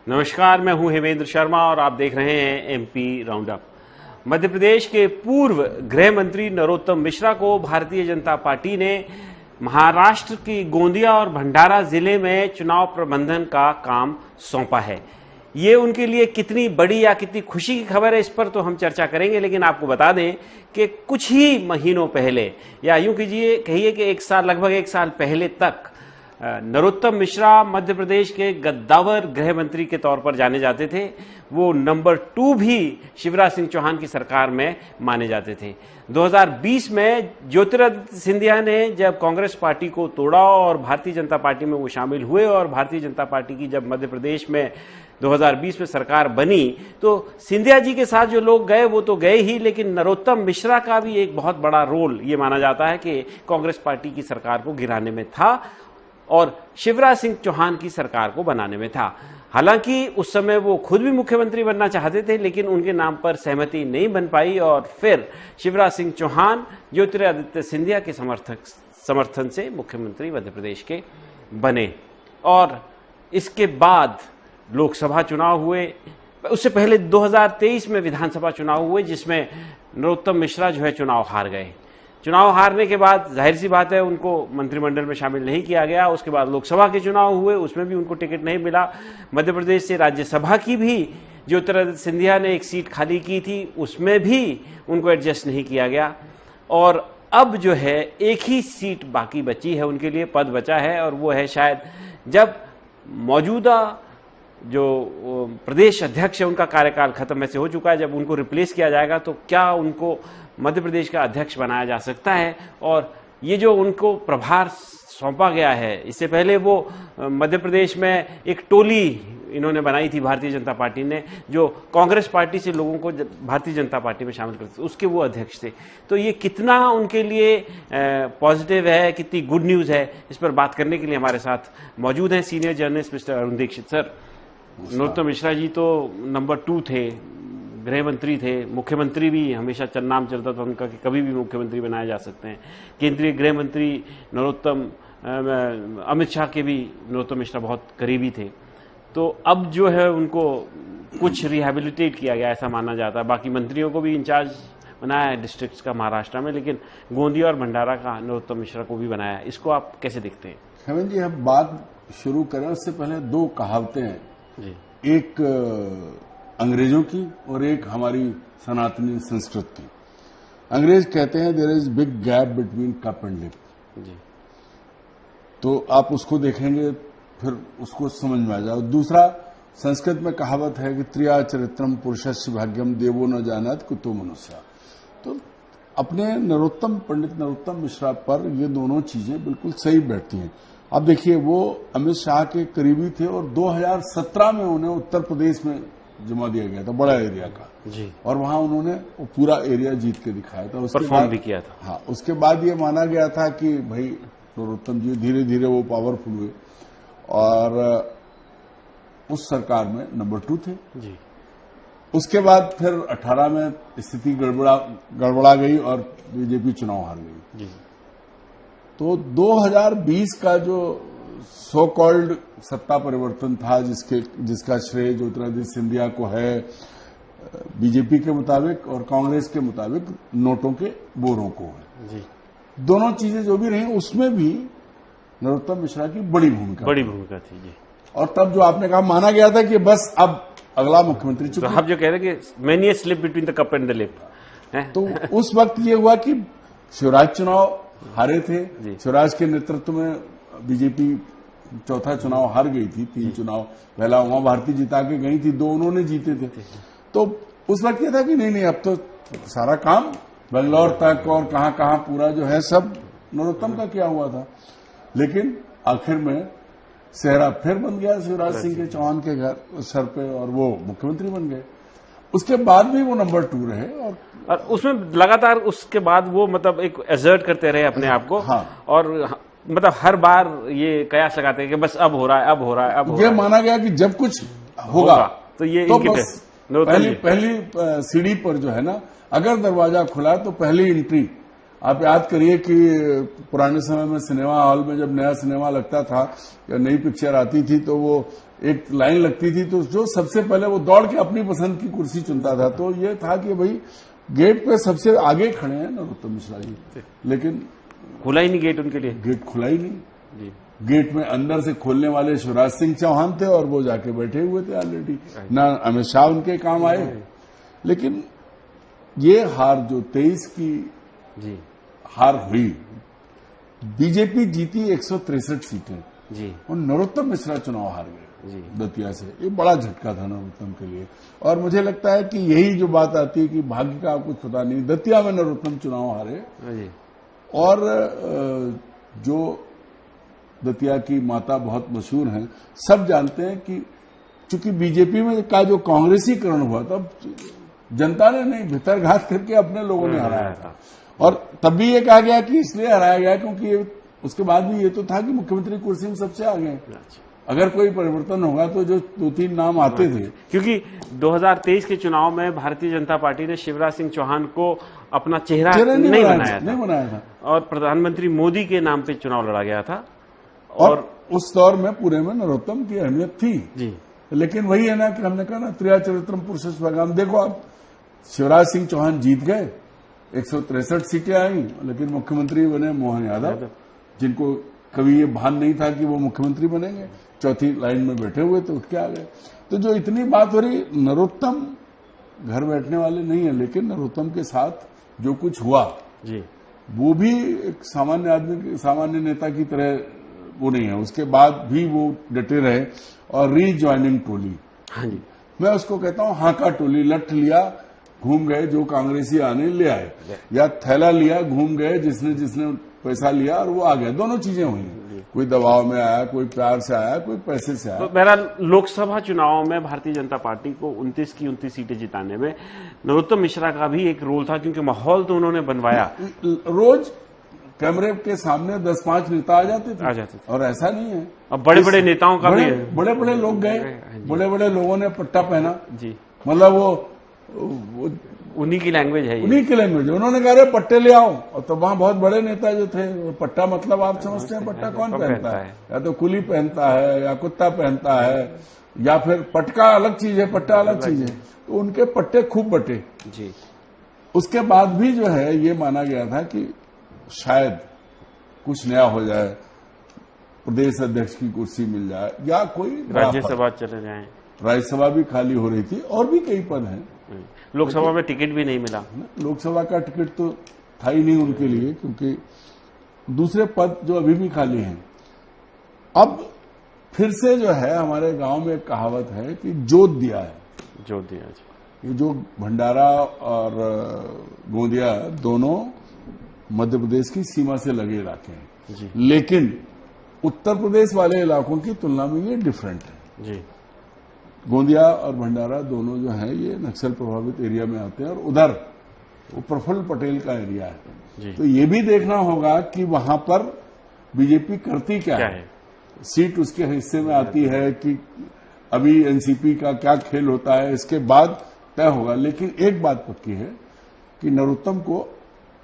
नमस्कार, मैं हूं हेमेंद्र शर्मा और आप देख रहे हैं एमपी राउंडअप। मध्य प्रदेश के पूर्व गृह मंत्री नरोत्तम मिश्रा को भारतीय जनता पार्टी ने महाराष्ट्र की गोंदिया और भंडारा जिले में चुनाव प्रबंधन का काम सौंपा है। ये उनके लिए कितनी बड़ी या कितनी खुशी की खबर है, इस पर तो हम चर्चा करेंगे, लेकिन आपको बता दें कि कुछ ही महीनों पहले, या यूं कहिए कि लगभग एक साल पहले तक नरोत्तम मिश्रा मध्य प्रदेश के गद्दावर गृह मंत्री के तौर पर जाने जाते थे। वो नंबर 2 भी शिवराज सिंह चौहान की सरकार में माने जाते थे। 2020 में ज्योतिरादित्य सिंधिया ने जब कांग्रेस पार्टी को तोड़ा और भारतीय जनता पार्टी में वो शामिल हुए और भारतीय जनता पार्टी की जब मध्य प्रदेश में 2020 में सरकार बनी, तो सिंधिया जी के साथ जो लोग गए वो तो गए ही, लेकिन नरोत्तम मिश्रा का भी एक बहुत बड़ा रोल ये माना जाता है कि कांग्रेस पार्टी की सरकार को गिराने में था और शिवराज सिंह चौहान की सरकार को बनाने में था। हालांकि उस समय वो खुद भी मुख्यमंत्री बनना चाहते थे, लेकिन उनके नाम पर सहमति नहीं बन पाई और फिर शिवराज सिंह चौहान ज्योतिरादित्य सिंधिया के समर्थन से मुख्यमंत्री मध्य प्रदेश के बने। और इसके बाद लोकसभा चुनाव हुए, उससे पहले 2023 में विधानसभा चुनाव हुए, जिसमें नरोत्तम मिश्रा जो है चुनाव हार गए। चुनाव हारने के बाद जाहिर सी बात है उनको मंत्रिमंडल में शामिल नहीं किया गया। उसके बाद लोकसभा के चुनाव हुए, उसमें भी उनको टिकट नहीं मिला। मध्य प्रदेश से राज्यसभा की भी ज्योतिरादित्य सिंधिया ने एक सीट खाली की थी, उसमें भी उनको एडजस्ट नहीं किया गया। और अब जो है एक ही सीट बाकी बची है, उनके लिए पद बचा है, और वो है शायद जब मौजूदा जो प्रदेश अध्यक्ष है उनका कार्यकाल खत्म ऐसे हो चुका है, जब उनको रिप्लेस किया जाएगा तो क्या उनको मध्य प्रदेश का अध्यक्ष बनाया जा सकता है। और ये जो उनको प्रभार सौंपा गया है, इससे पहले वो मध्य प्रदेश में एक टोली इन्होंने बनाई थी भारतीय जनता पार्टी ने, जो कांग्रेस पार्टी से लोगों को भारतीय जनता पार्टी में शामिल करते थे, उसके वो अध्यक्ष थे। तो ये कितना उनके लिए पॉजिटिव है, कितनी गुड न्यूज़ है, इस पर बात करने के लिए हमारे साथ मौजूद हैं senior journalist mister Arun Dixit. Sir, Narottam Mishra ji तो नंबर 2 थे, गृह मंत्री थे, मुख्यमंत्री भी हमेशा नाम चलता था उनका कि कभी भी मुख्यमंत्री बनाए जा सकते हैं। केंद्रीय गृह मंत्री नरोत्तम अमित शाह के भी नरोत्तम मिश्रा बहुत करीबी थे। तो अब जो है उनको कुछ रिहेबिलिटेट किया गया ऐसा माना जाता है। बाकी मंत्रियों को भी इंचार्ज बनाया है डिस्ट्रिक्ट्स का महाराष्ट्र में, लेकिन गोंदिया और भंडारा का नरोत्तम मिश्रा को भी बनाया है। इसको आप कैसे देखते हैं? हेमंत जी, हम बात शुरू करें उससे पहले 2 कहावतें हैं जी। एक अंग्रेजों की और एक हमारी सनातनी संस्कृत की। अंग्रेज कहते हैं there is big gap between cup and lip जी। तो आप उसको देखेंगे फिर उसको समझ में आ जाओ। दूसरा, संस्कृत में कहावत है कि त्रिया चरित्रम पुरुषस्य भाग्यम देवो न जानात कुतो मनुष्य। तो अपने पंडित नरोत्तम मिश्रा पर ये दोनों चीजें बिल्कुल सही बैठती हैं। अब देखिए, वो अमित शाह के करीबी थे और 2017 में उन्हें उत्तर प्रदेश में जमा दिया गया था, बड़ा एरिया का जी, और वहां उन्होंने वो पूरा एरिया जीत के दिखाया था, परफॉर्म भी किया था। हाँ, उसके बाद ये माना गया था कि भाई नरोत्तम जी धीरे धीरे वो पावरफुल हुए और उस सरकार में नंबर 2 थे जी। उसके बाद फिर 18 में स्थिति गड़बड़ा गई और बीजेपी चुनाव हार गई जी। तो 2020 का जो सो कॉल्ड सत्ता परिवर्तन था, जिसका श्रेय ज्योतिरादित्य सिंधिया को है बीजेपी के मुताबिक और कांग्रेस के मुताबिक नोटों के बोरों को है जी। दोनों चीजें जो भी रही उसमें भी नरोत्तम मिश्रा की बड़ी भूमिका थी जी। और तब जो आपने कहा, माना गया था कि बस अब अगला मुख्यमंत्री चुप। तो आप जो कह रहे हैं कि many a slip between the cup and the lip, तो उस वक्त ये हुआ कि शिवराज चुनाव हारे थे, शिवराज के नेतृत्व में बीजेपी चौथा चुनाव हार गई थी। 3 चुनाव, पहला उमा भारती जिता के गई थी, 2 उन्होंने जीते थे। तो उस वक्त ये था कि नहीं अब तो सारा काम बेंगलोर तक और कहां पूरा जो है सब नरोत्तम का किया हुआ था। लेकिन आखिर में सेहरा फिर बन गया शिवराज सिंह के चौहान के घर सर पे और वो मुख्यमंत्री बन गए। उसके बाद भी वो नंबर 2 रहे और उसमें लगातार उसके बाद वो मतलब एक एजर्ट करते रहे अपने आप को। हाँ। और मतलब हर बार ये कयास लगाते हैं कि बस अब हो रहा है, अब हो रहा है, अब हो रहा है। ये माना गया कि जब कुछ होगा तो ये तो बस पहली सीढ़ी पर जो है ना, अगर दरवाजा खुला तो पहली एंट्री आप याद करिए कि पुराने समय में सिनेमा हॉल में जब नया सिनेमा लगता था या नई पिक्चर आती थी तो वो एक लाइन लगती थी तो जो सबसे पहले वो दौड़ के अपनी पसंद की कुर्सी चुनता था। तो ये था कि भाई गेट पे सबसे आगे खड़े हैं नरोत्तम मिश्रा जी, लेकिन खुला ही नहीं गेट उनके लिए। गेट खुला ही नहीं जी। गेट में अंदर से खोलने वाले शिवराज सिंह चौहान थे और वो जाके बैठे हुए थे ऑलरेडी, ना अमित शाह उनके काम आए। लेकिन ये हार जो 23 की जी हार हुई, बीजेपी जीती 163 सीटें जी और नरोत्तम मिश्रा चुनाव हार गए जी। दतिया से। ये बड़ा झटका था नरोत्तम के लिए और मुझे लगता है कि यही जो बात आती है कि भाग्य का कुछ पता नहीं, दतिया में नरोत्तम चुनाव हारे जी। और जो दतिया की माता बहुत मशहूर हैं, सब जानते हैं कि चूंकि बीजेपी में का जो कांग्रेसीकरण हुआ तब जनता ने नहीं, भितरघात करके अपने लोगों ने हराया था। और तब भी ये कहा गया कि इसलिए हराया गया क्योंकि उसके बाद भी ये तो था कि मुख्यमंत्री कुर्सी में सबसे आगे हैं। अगर कोई परिवर्तन होगा तो जो 2-3 नाम आते थे, क्योंकि 2023 के चुनाव में भारतीय जनता पार्टी ने शिवराज सिंह चौहान को अपना चेहरा नहीं बनाया था और प्रधानमंत्री मोदी के नाम पे चुनाव लड़ा गया था। और उस दौर में पूरे में नरोत्तम की अहमियत थी जी। लेकिन वही है ना कि हमने कहा ना, त्रिया चरित्रम पुरुष स्वगाम। देखो आप, शिवराज सिंह चौहान जीत गए, 163 सीटें आई, लेकिन मुख्यमंत्री बने मोहन यादव, जिनको कभी ये भान नहीं था कि वो मुख्यमंत्री बनेंगे। चौथी लाइन में बैठे हुए तो उठ के आ गए। तो जो इतनी बात हो रही, नरोत्तम घर बैठने वाले नहीं है, लेकिन नरोत्तम के साथ जो कुछ हुआ जी, वो भी एक सामान्य आदमी, सामान्य नेता की तरह वो नहीं है। उसके बाद भी वो डटे रहे और रीज्वाइनिंग टोली, हाँ जी, मैं उसको कहता हूं हाका टोली, लठ लिया घूम गए, जो कांग्रेसी आने ले आए, या थैला लिया घूम गए, जिसने पैसा लिया और वो आ गया। दोनों चीजें हुई, कोई दबाव में आया, कोई प्यार से आया, कोई पैसे से आया। तो बहरहाल लोकसभा चुनाव में भारतीय जनता पार्टी को 29 की 29 सीटें जिताने में नरोत्तम मिश्रा का भी एक रोल था, क्योंकि माहौल तो उन्होंने बनवाया। रोज कैमरे के सामने 10-5 नेता आ जाते थे और ऐसा नहीं है। अब बड़े बड़े नेताओं का भी बड़े बड़े लोग गए, बड़े बड़े लोगों ने पट्टा पहना जी, मतलब वो उन्हीं की लैंग्वेज है, उन्हीं की लैंग्वेज। उन्होंने कहा रे पट्टे ले आओ, और तो वहां बहुत बड़े नेता जो थे, पट्टा मतलब आप समझते हैं पट्टा कौन पहनता है? या तो कुली पहनता है, या कुत्ता पहनता है, या फिर पटका अलग चीज है, पट्टा अलग चीज है। तो उनके पट्टे खूब बटे जी। उसके बाद भी जो है ये माना गया था कि शायद कुछ नया हो जाए, प्रदेश अध्यक्ष की कुर्सी मिल जाए या कोई राज्यसभा चले जाएं। राज्यसभा भी खाली हो रही थी और भी कई पद हैं। लोकसभा में टिकट भी नहीं मिला। लोकसभा का टिकट तो था ही नहीं उनके लिए, क्योंकि दूसरे पद जो अभी भी खाली हैं। अब फिर से जो है हमारे गांव में एक कहावत है कि जोत दिया है, जोत दिया जी। ये जो भंडारा और गोंदिया दोनों मध्य प्रदेश की सीमा से लगे इलाके हैं जी, लेकिन उत्तर प्रदेश वाले इलाकों की तुलना में ये डिफरेंट है जी। गोंदिया और भंडारा दोनों जो है ये नक्सल प्रभावित एरिया में आते हैं और उधर वो प्रफुल्ल पटेल का एरिया है। तो ये भी देखना होगा कि वहां पर बीजेपी करती क्या है, सीट उसके हिस्से में आती है कि अभी एनसीपी का क्या खेल होता है, इसके बाद तय होगा। लेकिन एक बात पक्की है कि नरोत्तम को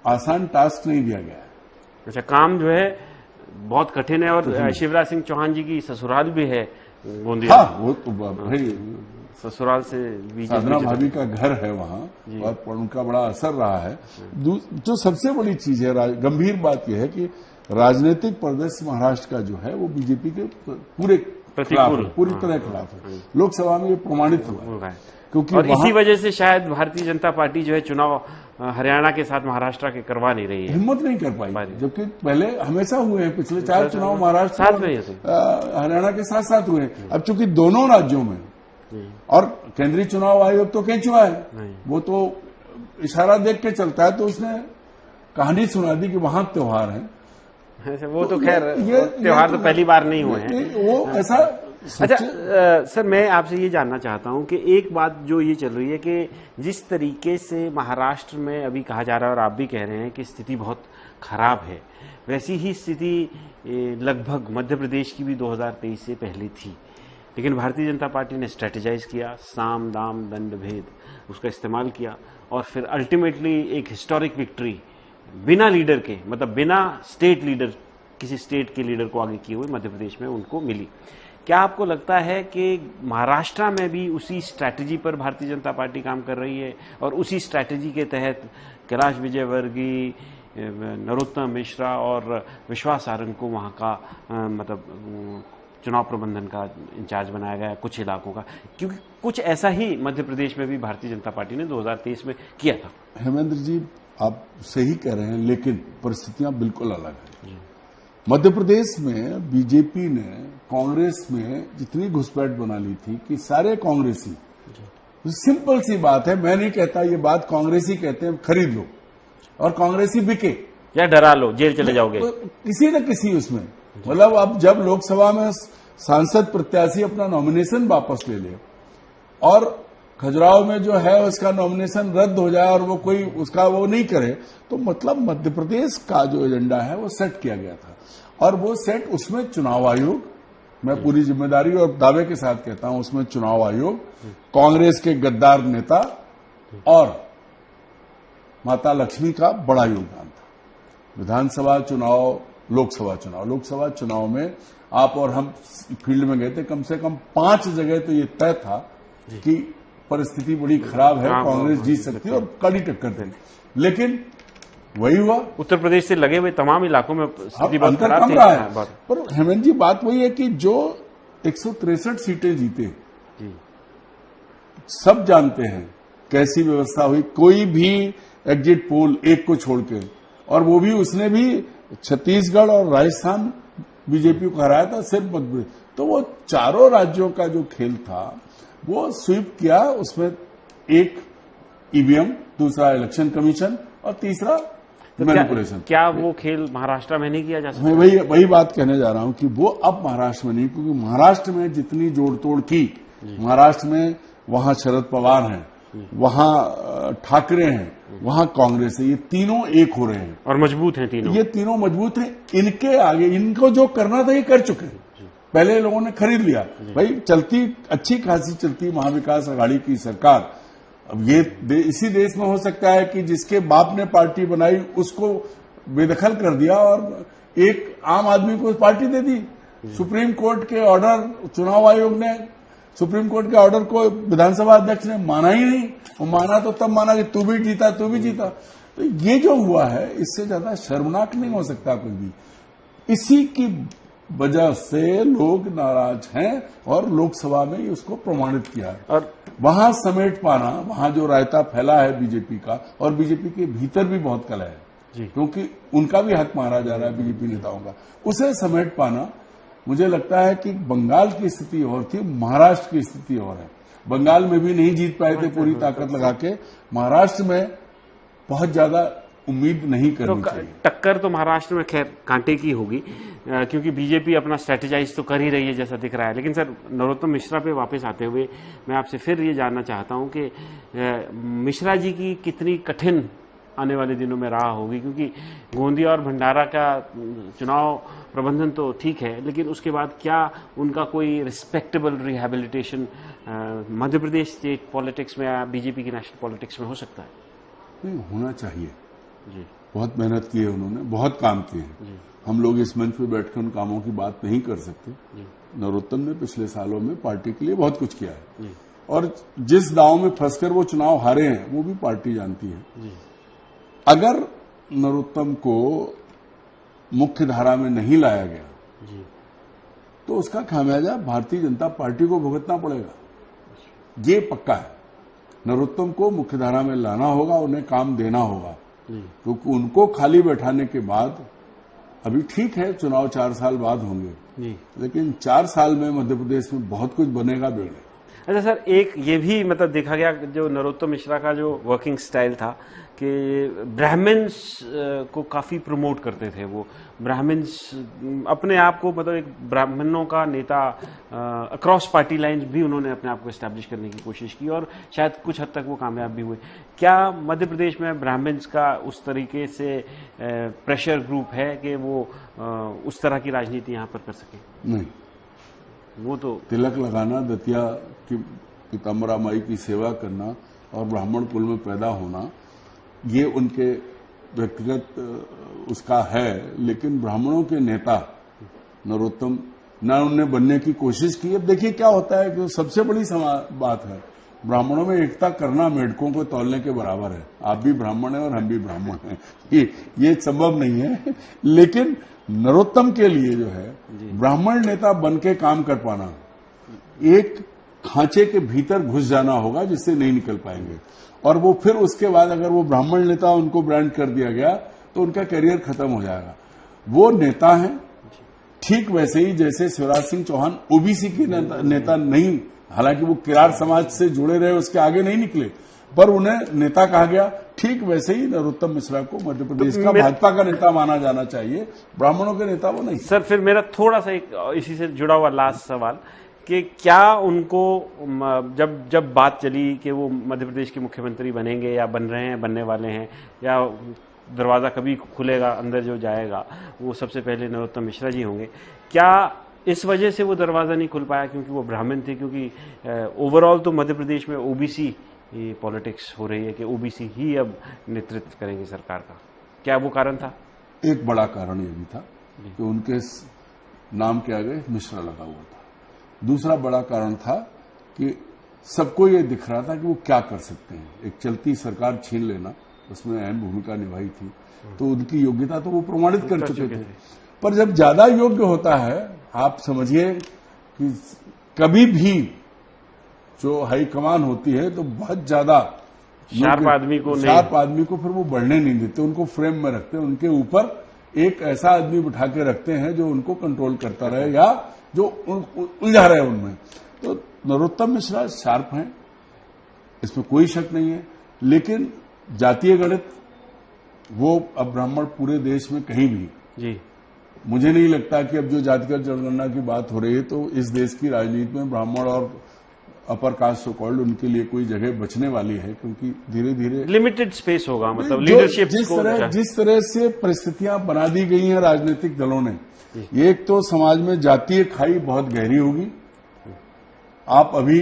आसान टास्क नहीं दिया गया है। अच्छा, काम जो है बहुत कठिन है और शिवराज सिंह चौहान जी की ससुराल भी है गोंदिया। हाँ, वो तो भाई ससुराल से साधना भाभी का घर है वहां और उनका बड़ा असर रहा है। जो सबसे बड़ी चीज है, गंभीर बात यह है कि राजनीतिक परिदृश्य महाराष्ट्र का जो है वो बीजेपी के पूरी तरह खिलाफ है। लोकसभा में ये प्रमाणित हुआ है, क्योंकि और इसी वजह से शायद भारतीय जनता पार्टी जो है चुनाव हरियाणा के साथ महाराष्ट्र के करवा नहीं रही है, हिम्मत नहीं कर पाई। जबकि पहले हमेशा हुए हैं, पिछले 4 चुनाव महाराष्ट्र साथ में हरियाणा के साथ साथ हुए हैं। अब चूंकि दोनों राज्यों में, और केंद्रीय चुनाव आयोग तो कैचुआ है, वो तो इशारा देख के चलता है, तो उसने कहानी सुना दी कि वहां त्योहार है। वो तो खैर त्योहार तो पहली बार नहीं हुए हैं, वो ऐसा। अच्छा सर, मैं आपसे ये जानना चाहता हूं कि एक बात जो ये चल रही है कि जिस तरीके से महाराष्ट्र में अभी कहा जा रहा है और आप भी कह रहे हैं कि स्थिति बहुत खराब है, वैसी ही स्थिति लगभग मध्य प्रदेश की भी 2023 से पहले थी। लेकिन भारतीय जनता पार्टी ने स्ट्रेटेजाइज किया, साम दाम दंड भेद उसका इस्तेमाल किया और फिर अल्टीमेटली एक हिस्टोरिक विक्ट्री बिना लीडर के, मतलब बिना स्टेट लीडर, किसी स्टेट के लीडर को आगे किए हुए मध्य प्रदेश में उनको मिली। क्या आपको लगता है कि महाराष्ट्र में भी उसी स्ट्रैटेजी पर भारतीय जनता पार्टी काम कर रही है और उसी स्ट्रैटेजी के तहत कैलाश विजयवर्गीय, नरोत्तम मिश्रा और विश्वास सारंग को वहां का मतलब चुनाव प्रबंधन का इंचार्ज बनाया गया कुछ इलाकों का, क्योंकि कुछ ऐसा ही मध्य प्रदेश में भी भारतीय जनता पार्टी ने 2023 में किया था। हेमेंद्र जी, आप सही कह रहे हैं, लेकिन परिस्थितियां बिल्कुल अलग है। मध्य प्रदेश में बीजेपी ने कांग्रेस में जितनी घुसपैठ बना ली थी कि सारे कांग्रेसी, सिंपल सी बात है, मैं नहीं कहता ये बात, कांग्रेसी कहते हैं खरीद लो और कांग्रेसी बिके या डरा लो, जेल चले जाओगे, किसी न किसी उसमें, मतलब अब जब लोकसभा में सांसद प्रत्याशी अपना नॉमिनेशन वापस ले ले और खजुराहो में जो है उसका नॉमिनेशन रद्द हो जाए और वो कोई उसका वो नहीं करे, तो मतलब मध्य प्रदेश का जो एजेंडा है वो सेट किया गया था। और वो सेट, उसमें चुनाव आयोग, मैं पूरी जिम्मेदारी और दावे के साथ कहता हूं, उसमें चुनाव आयोग, कांग्रेस के गद्दार नेता और माता लक्ष्मी का बड़ा योगदान था। विधानसभा चुनाव, लोकसभा चुनाव में आप और हम फील्ड में गए थे, कम से कम 5 जगह तो ये तय था कि परिस्थिति बड़ी खराब है, कांग्रेस जीत सकती है और कड़ी टक्कर थी, लेकिन वही हुआ। उत्तर प्रदेश से लगे हुए तमाम इलाकों में स्थिति बहुत अंतर खराब कम थी। रहा है, पर हेमंत जी बात वही है कि जो 163 सीटें जीते, सब जानते हैं कैसी व्यवस्था हुई, कोई भी एग्जिट पोल एक को छोड़ के, और वो भी उसने भी छत्तीसगढ़ और राजस्थान बीजेपी को हराया था, सिर्फ मध्य प्रदेश। तो वो चारों राज्यों का जो खेल था वो स्वीप किया, उसमें एक ईवीएम, दूसरा इलेक्शन कमीशन और तीसरा मैनिपुलेशन। क्या वो खेल महाराष्ट्र में नहीं किया जा सकता? मैं वही बात कहने जा रहा हूं कि वो अब महाराष्ट्र में नहीं, क्योंकि महाराष्ट्र में जितनी जोड़ तोड़ की, महाराष्ट्र में वहां शरद पवार हैं, वहां ठाकरे हैं, वहां कांग्रेस है, ये तीनों एक हो रहे हैं और मजबूत हैं तीनों। ये तीनों मजबूत हैं। इनके आगे इनको जो करना था ये कर चुके हैं, पहले लोगों ने खरीद लिया। भाई चलती, अच्छी खासी चलती महाविकास आघाड़ी की सरकार। अब ये इसी देश में हो सकता है कि जिसके बाप ने पार्टी बनाई उसको बेदखल कर दिया और एक आम आदमी को पार्टी दे दी। सुप्रीम कोर्ट के ऑर्डर, चुनाव आयोग ने सुप्रीम कोर्ट के ऑर्डर को विधानसभा अध्यक्ष ने माना ही नहीं। वो माना तो तब माना कि तू भी जीता, तू भी जीता। तो ये जो हुआ है, इससे ज्यादा शर्मनाक नहीं हो सकता कोई भी। इसी की वजह से लोग नाराज हैं और लोकसभा में उसको प्रमाणित किया है। और वहां समेट पाना, वहां जो रायता फैला है बीजेपी का, और बीजेपी के भीतर भी बहुत कलह है, क्योंकि उनका भी हक मारा जा रहा है बीजेपी नेताओं का, उसे समेट पाना। मुझे लगता है कि बंगाल की स्थिति और थी, महाराष्ट्र की स्थिति और है। बंगाल में भी नहीं जीत पाए थे पूरी ताकत लगा के, महाराष्ट्र में बहुत ज्यादा उम्मीद नहीं करनी चाहिए। टक्कर तो महाराष्ट्र में खैर कांटे की होगी, क्योंकि बीजेपी अपना स्ट्रेटेजाइज तो कर ही रही है जैसा दिख रहा है। लेकिन सर, नरोत्तम मिश्रा पे वापस आते हुए मैं आपसे फिर ये जानना चाहता हूं कि मिश्रा जी की कितनी कठिन आने वाले दिनों में राह होगी, क्योंकि गोंदिया और भंडारा का चुनाव प्रबंधन तो ठीक है, लेकिन उसके बाद क्या उनका कोई respectable rehabilitation Madhya Pradesh state politics में या बीजेपी की नेशनल पॉलिटिक्स में हो सकता है? नहीं, होना चाहिए जी। बहुत मेहनत की है उन्होंने, बहुत काम किए हैं। हम लोग इस मंच पे बैठकर उन कामों की बात नहीं कर सकते। नरोत्तम ने पिछले सालों में पार्टी के लिए बहुत कुछ किया है, और जिस दांव में फंसकर वो चुनाव हारे हैं वो भी पार्टी जानती है। अगर नरोत्तम को मुख्य धारा में नहीं लाया गया तो उसका खामियाजा भारतीय जनता पार्टी को भुगतना पड़ेगा, ये पक्का है। नरोत्तम को मुख्य धारा में लाना होगा, उन्हें काम देना होगा, क्योंकि उनको खाली बैठाने के बाद, अभी ठीक है चुनाव 4 साल बाद होंगे, लेकिन 4 साल में मध्य प्रदेश में बहुत कुछ बनेगा बिगड़ेगा। अच्छा सर, एक ये भी मतलब देखा गया जो नरोत्तम मिश्रा का जो वर्किंग स्टाइल था कि ब्राह्मण्स को काफी प्रमोट करते थे। वो ब्राह्मण्स अपने आप को, मतलब एक ब्राह्मणों का नेता अक्रॉस पार्टी लाइंस भी उन्होंने अपने आप को एस्टैब्लिश करने की कोशिश की और शायद कुछ हद तक वो कामयाब भी हुए। क्या मध्य प्रदेश में ब्राह्मण्स का उस तरीके से प्रेशर ग्रुप है कि वो उस तरह की राजनीति यहाँ पर कर सके? नहीं, वो तो तिलक लगाना, दतिया की पीताम्बरा माई की सेवा करना और ब्राह्मण कुल में पैदा होना, ये उनके व्यक्तिगत उसका है, लेकिन ब्राह्मणों के नेता नरोत्तम न उनने बनने की कोशिश की। अब देखिए क्या होता है कि सबसे बड़ी बात है, ब्राह्मणों में एकता करना मेढकों को तौलने के बराबर है। आप भी ब्राह्मण हैं और हम भी ब्राह्मण हैं, ये संभव नहीं है। लेकिन नरोत्तम के लिए जो है ब्राह्मण नेता बन के काम कर पाना, एक खांचे के भीतर घुस जाना होगा जिससे नहीं निकल पाएंगे। और वो फिर उसके बाद अगर वो ब्राह्मण नेता उनको ब्रांड कर दिया गया तो उनका करियर खत्म हो जाएगा। वो नेता हैं ठीक वैसे ही जैसे शिवराज सिंह चौहान ओबीसी के नेता नहीं, हालांकि वो किरार समाज से जुड़े रहे, उसके आगे नहीं निकले, पर उन्हें नेता कहा गया। ठीक वैसे ही नरोत्तम मिश्रा को मध्य प्रदेश का भाजपा का नेता माना जाना चाहिए, ब्राह्मणों के नेता वो नहीं। सर फिर मेरा थोड़ा सा एक इसी से जुड़ा हुआ लास्ट सवाल कि क्या उनको जब बात चली कि वो मध्य प्रदेश के मुख्यमंत्री बनेंगे या बन रहे हैं, बनने वाले हैं, या दरवाजा कभी खुलेगा अंदर जो जाएगा वो सबसे पहले नरोत्तम मिश्रा जी होंगे, क्या इस वजह से वो दरवाजा नहीं खुल पाया क्योंकि वो ब्राह्मण थे? क्योंकि ओवरऑल तो मध्य प्रदेश में ओबीसी पॉलिटिक्स हो रही है कि ओबीसी ही अब नेतृत्व करेंगे सरकार का, क्या वो कारण था? एक बड़ा कारण ये भी था कि उनके नाम के आगे मिश्रा लगा हुआ था। दूसरा बड़ा कारण था कि सबको ये दिख रहा था कि वो क्या कर सकते हैं। एक चलती सरकार छीन लेना, उसमें अहम भूमिका निभाई थी, तो उनकी योग्यता तो वो प्रमाणित कर चुके थे। पर जब ज्यादा योग्य होता है, आप समझिए कि कभी भी जो हाईकमान होती है तो बहुत ज्यादा शार्प आदमी को फिर वो बढ़ने नहीं देते, उनको फ्रेम में रखते हैं, उनके ऊपर एक ऐसा आदमी बिठा के रखते हैं जो उनको कंट्रोल करता रहे या जो उलझा रहे उनमें। तो नरोत्तम मिश्रा शार्प हैं, इसमें कोई शक नहीं है, लेकिन जातीय गणित वो अब ब्राह्मण पूरे देश में कहीं भी जी, मुझे नहीं लगता कि अब जो जातिगत जनगणना की बात हो रही है तो इस देश की राजनीति में ब्राह्मण और अपर कास्ट सो कॉल्ड उनके लिए कोई जगह बचने वाली है, क्योंकि धीरे धीरे लिमिटेड स्पेस होगा। मतलब लीडरशिप जिस तरह से परिस्थितियां बना दी गई हैं राजनीतिक दलों ने, एक तो समाज में जातीय खाई बहुत गहरी होगी। आप अभी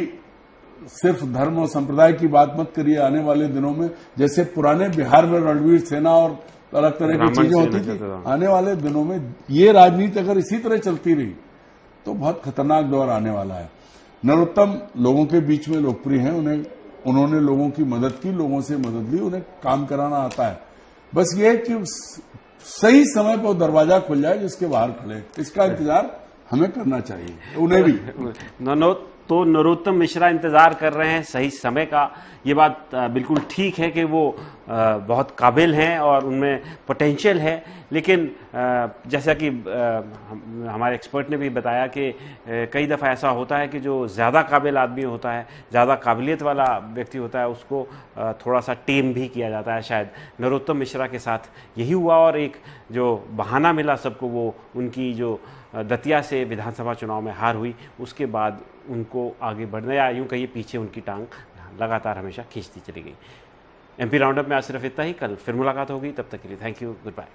सिर्फ धर्म और संप्रदाय की बात मत करिए, आने वाले दिनों में जैसे पुराने बिहार में रणवीर सेना और अलग तरह की चीजें होती थी, आने वाले दिनों में ये राजनीति अगर इसी तरह चलती रही तो बहुत खतरनाक दौर आने वाला है। नरोत्तम लोगों के बीच में लोकप्रिय हैं, उन्होंने लोगों की मदद की, लोगों से मदद ली, उन्हें काम कराना आता है। बस ये है कि सही समय पर दरवाजा खुल जाए जिसके बाहर खड़े, इसका इंतजार हमें करना चाहिए, उन्हें भी। तो नरोत्तम मिश्रा इंतजार कर रहे हैं सही समय का। ये बात बिल्कुल ठीक है कि वो बहुत काबिल हैं और उनमें पोटेंशियल है, लेकिन जैसा कि हमारे एक्सपर्ट ने भी बताया कि कई दफ़ा ऐसा होता है कि जो ज़्यादा काबिल आदमी होता है, ज़्यादा काबिलियत वाला व्यक्ति होता है, उसको थोड़ा सा टेम भी किया जाता है। शायद नरोत्तम मिश्रा के साथ यही हुआ और एक जो बहाना मिला सबको, वो उनकी जो दतिया से विधानसभा चुनाव में हार हुई, उसके बाद उनको आगे बढ़ने या यूं कहिए पीछे उनकी टांग लगातार हमेशा खींचती चली गई। एमपी राउंडअप में आज सिर्फ इतना ही, कल फिर मुलाकात होगी, तब तक के लिए थैंक यू, गुड बाय।